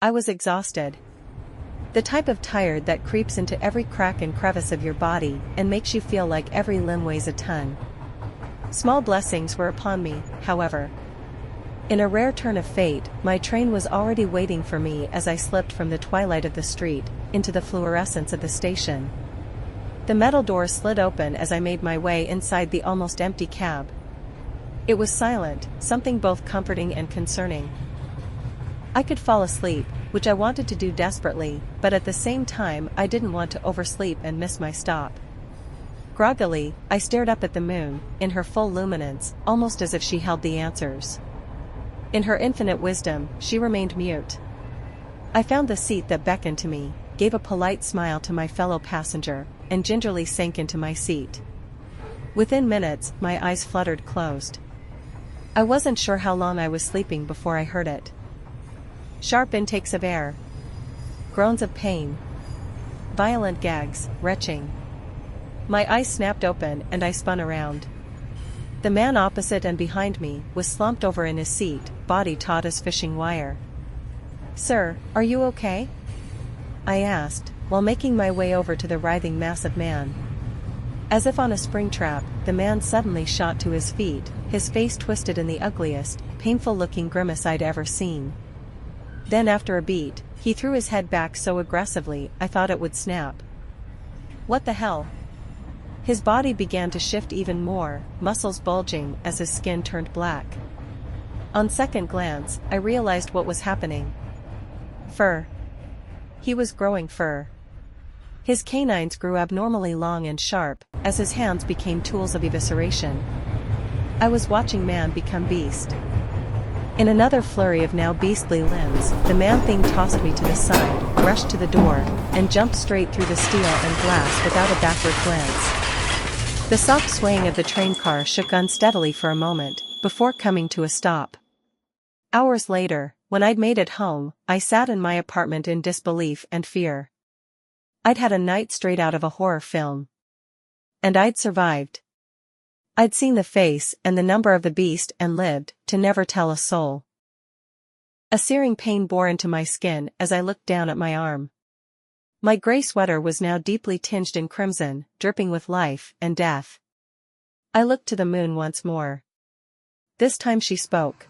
I was exhausted. The type of tired that creeps into every crack and crevice of your body and makes you feel like every limb weighs a ton. Small blessings were upon me, however. In a rare turn of fate, my train was already waiting for me as I slipped from the twilight of the street into the fluorescence of the station. The metal door slid open as I made my way inside the almost empty cab. It was silent, something both comforting and concerning. I could fall asleep, which I wanted to do desperately, but at the same time I didn't want to oversleep and miss my stop. Groggily, I stared up at the moon, in her full luminance, almost as if she held the answers. In her infinite wisdom, she remained mute. I found the seat that beckoned to me, gave a polite smile to my fellow passenger, and gingerly sank into my seat. Within minutes, my eyes fluttered closed. I wasn't sure how long I was sleeping before I heard it. Sharp intakes of air. Groans of pain. Violent gags, retching. My eyes snapped open and I spun around. The man opposite and behind me was slumped over in his seat, body taut as fishing wire. "Sir, are you okay?" I asked, while making my way over to the writhing mass of man. As if on a spring trap, the man suddenly shot to his feet, his face twisted in the ugliest, painful-looking grimace I'd ever seen. Then after a beat, he threw his head back so aggressively I thought it would snap. What the hell? His body began to shift even more, muscles bulging as his skin turned black. On second glance, I realized what was happening. Fur. He was growing fur. His canines grew abnormally long and sharp, as his hands became tools of evisceration. I was watching man become beast. In another flurry of now beastly limbs, the man-thing tossed me to the side, rushed to the door, and jumped straight through the steel and glass without a backward glance. The soft swaying of the train car shook unsteadily for a moment, before coming to a stop. Hours later, when I'd made it home, I sat in my apartment in disbelief and fear. I'd had a night straight out of a horror film. And I'd survived. I'd seen the face and the number of the beast and lived to never tell a soul. A searing pain bore into my skin as I looked down at my arm. My gray sweater was now deeply tinged in crimson, dripping with life and death. I looked to the moon once more. This time she spoke.